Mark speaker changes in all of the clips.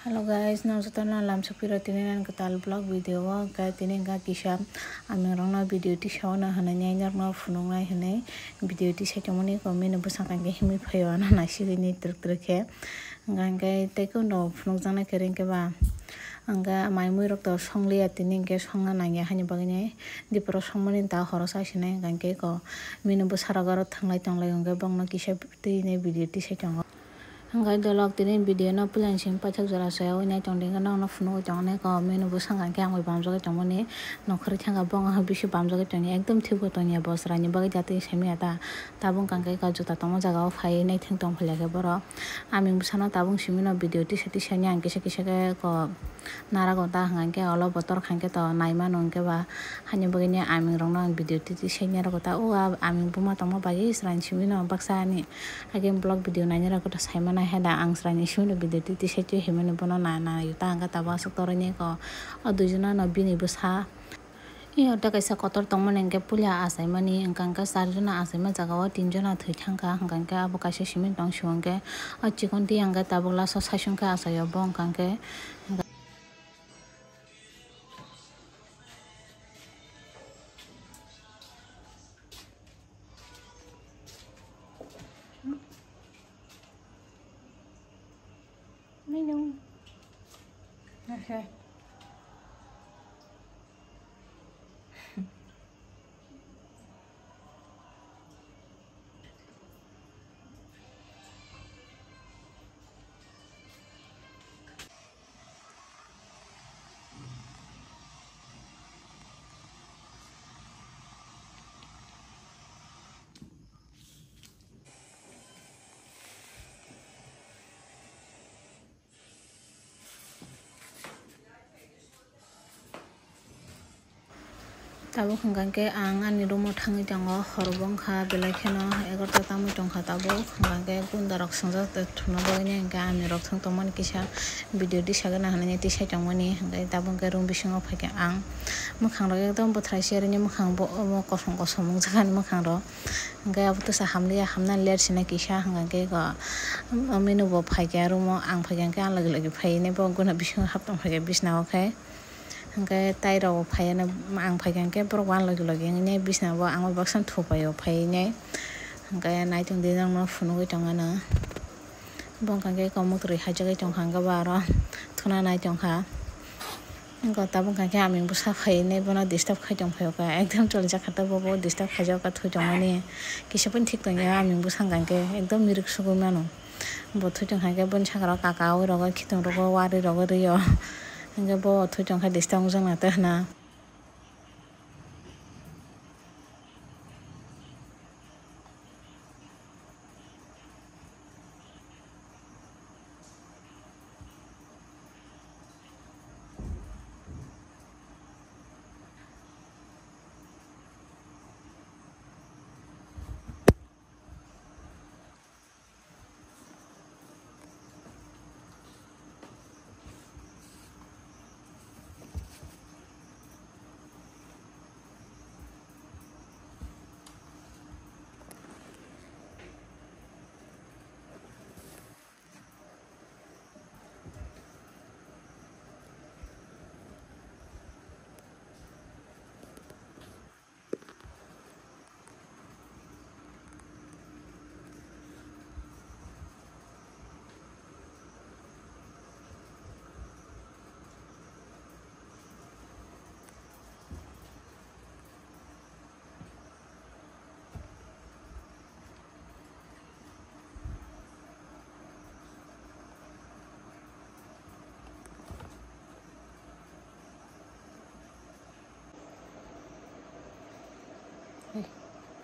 Speaker 1: Halo guys, namaste alam supiro tininan ketal vlog video ka tininga kisah amirong na video ti shaw na hananya nyar na funung na hene video ti sa chomoni ko mena busang kan ge himi phayo na na siri ni truk he ngang ge te ko no funung jang na kering ke ba anga mai mui rok to songlia tining ke songna na ya hani bagine dipro songmani ta horosa sine ngang ke ko mena busara garo thanglai tonglai ngai bangna kisah ti ne video ti sa chong hanggai dolok tini video no pulang sing pachak jara saya ina chong ding na phunu chong ne ko menu busang kan kyang oi bam joge chong mani nokhri thanga bong ha bishi bam joge chong ekdom thibo tong ya bosra ni bagi jati semi ata tabung kan kai ka juta tong jaga o phai nei thing tong phale ke boro aming busana tabung simino video ti seti sanya ang kise kise ke ko nara ko ta hangan ke olo botor khan ke to naima nong ke ba hani bagi ni aming rong na video ti senya ro ta o aming buma tong bagi isran simino baksa ni agem blog video na nyara ko ta saimana heda ang srani shunu video ti setu himene bono na yuta anga taba saktorani ko adujuna no bini busa iyo ta kaisa kotor tongmon engke pulia asai mani engkangka sarjuna asai ma jaga o tinjona thoi thangka engkangka abo kaisa simin tong shungke o chikon ti anga tabukla so sasungka asai o bong kangke minum okay tabo hanggang ke ang ani rumo thangi jango horbong kha belai kheno 11 ta mui tongkha tabo hanggang ke gunda rok sangjak thuno bogini engka ami rok thang tongmani kisa video di sagana hanani ti sai tongmani hanggai tabo ke room bisingo phaike ang mukhang rok ekdom bothrai serni mukhang bo kosom kosom mungjakan mukhang ro hanggai abo to sa hamliya hamna ler sina kisa hanggang ke ko menu bo phaike room ang phaike ke ang lagi lagi phaine bo guna bisingo haptong phaike bisna o khai hangke tai rok phaiana ang phaikan ke borok wan logi logi ngai bisna bo ang baksan thupayo phai ngai hangke naitung dinang no phunugui tongana bong kangke komutri hajagai tong hangga baro thuna nai tongkha ko tabung kangke aming busa phai nei bono disturb khai tong phayo ka ekdom choljak khata bo disturb khajau ka thui tongmani kisapun thik tong ya aming busang kangke ekdom mirik sugui mano bo thui tong hangke bon sakra kaka oi rogo khitong rogo wari rogo riyo hingga bo thui tongkha disturb jang na tehna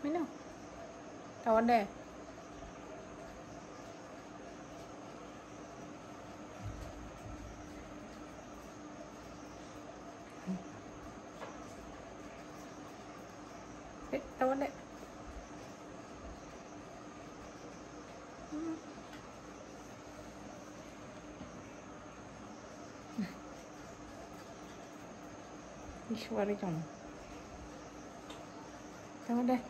Speaker 1: minum tawon deh tawon deh Ishwari chong tawon deh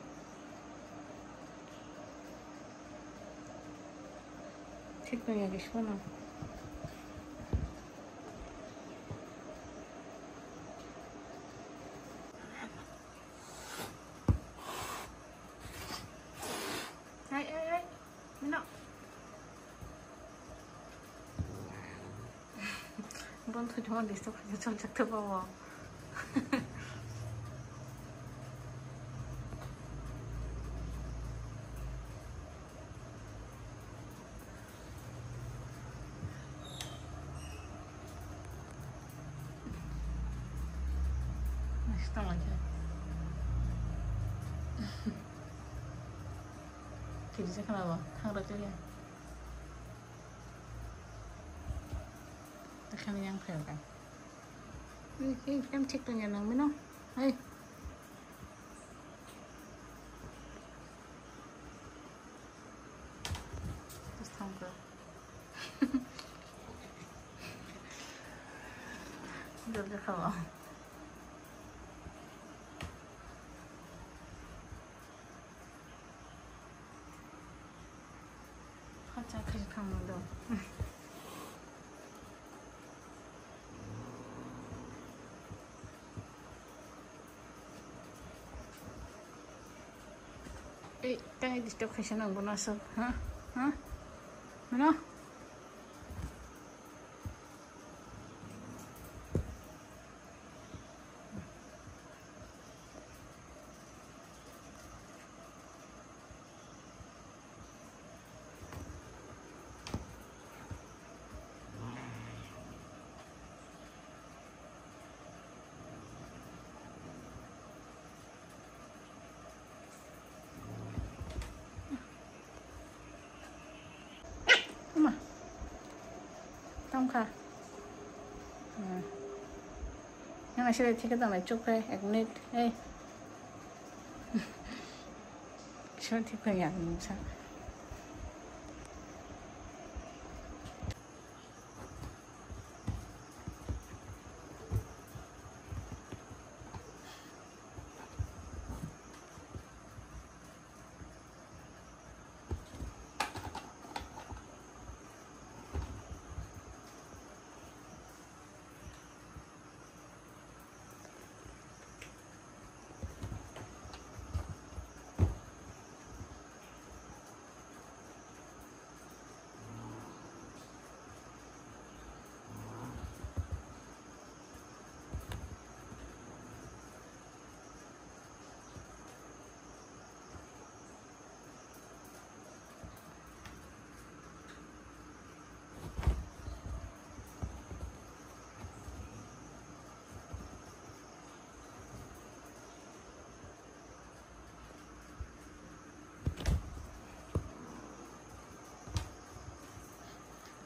Speaker 1: ঠিক নয় আগে শোনো বন্ধু যখন ডিস্টার্ব করতে চল থাকতে পাবো Estão aqui. Kiri saya kenapa? Harus juga. Tekan yang kaya kan? Ini kan cek tanya nang mana? Hai. Terus tangga. Jadi kalau. Kaca kayak kamu dong. Kan disturb kasi nang bunasok, ha? Ha? Ano? Khôngค่ะงั้นเราใช้ที่ก็ต้องไปจุกเลยอีกนิดเฮ้ยช่วยที่เพื่อนอยากรู้ใช่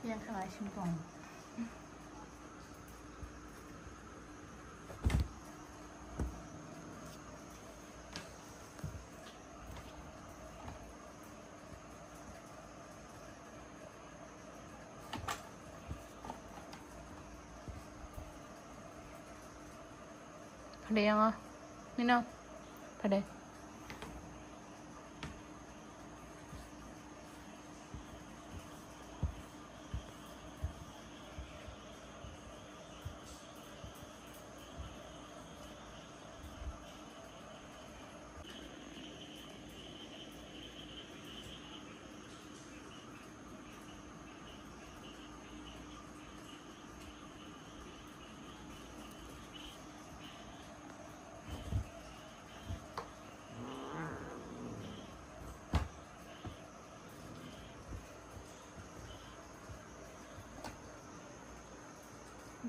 Speaker 1: Yang kalah simpang. Pada yang Nino, pada.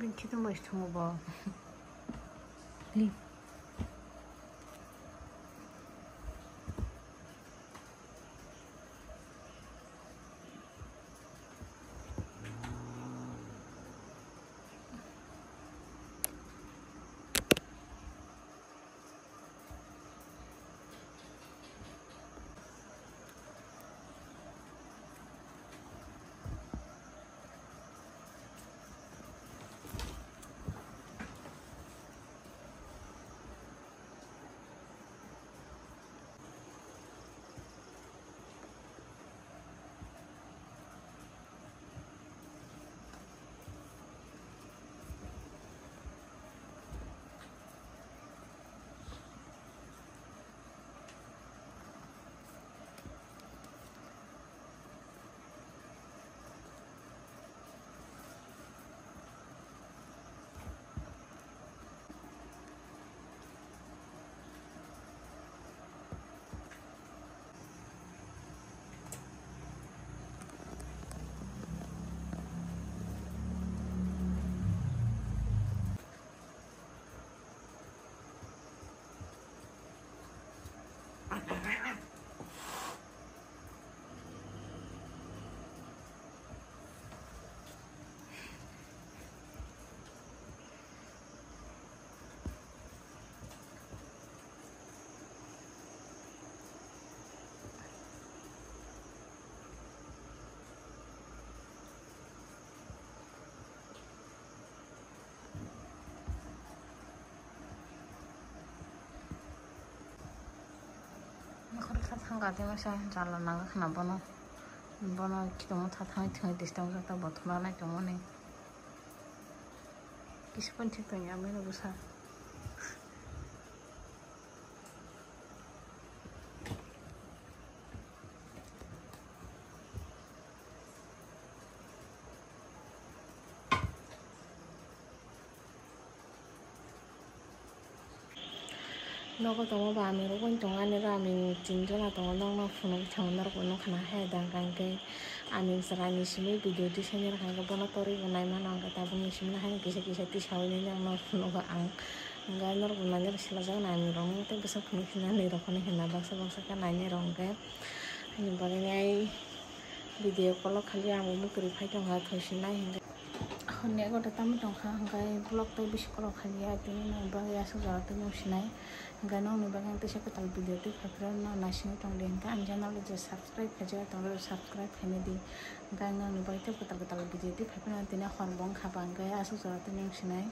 Speaker 1: Benci tu mesti mau bawa. Ni. Sanggati masa jalan naga kena bono kita mau tatang distam kata botol naik kamu nih kisah ceritanya ambil besar Noko tongo ba mi rukun tonga ni ra mi jinjo na tongo nong funo chang nar ko nong khana hai dang kang ke ami sarani simi video di sini ra kang bono tori bunai ma nong kata bungi simi hai kisa ti sawi ni nang no funo ba ang nga nar ko nang sila jang na mi rong te bisa funo kina ni ro ko ni hina baksa kan nai rong ke ani bari nai video kolo khali amu mu kri phai tong ha thosi nai hinga honne ko ta tam tong kha ngai vlog tai bis kolo khali ya tini nang bang ya su ja tu sinai Gano ni bagang tisa ko tal video ti khapra na nasing tong den ka anja na le subscribe khaja tong le subscribe khane di gano ni baita ko tal video ti khapra na tina khon bong khapang ga asu ja tu ning sinai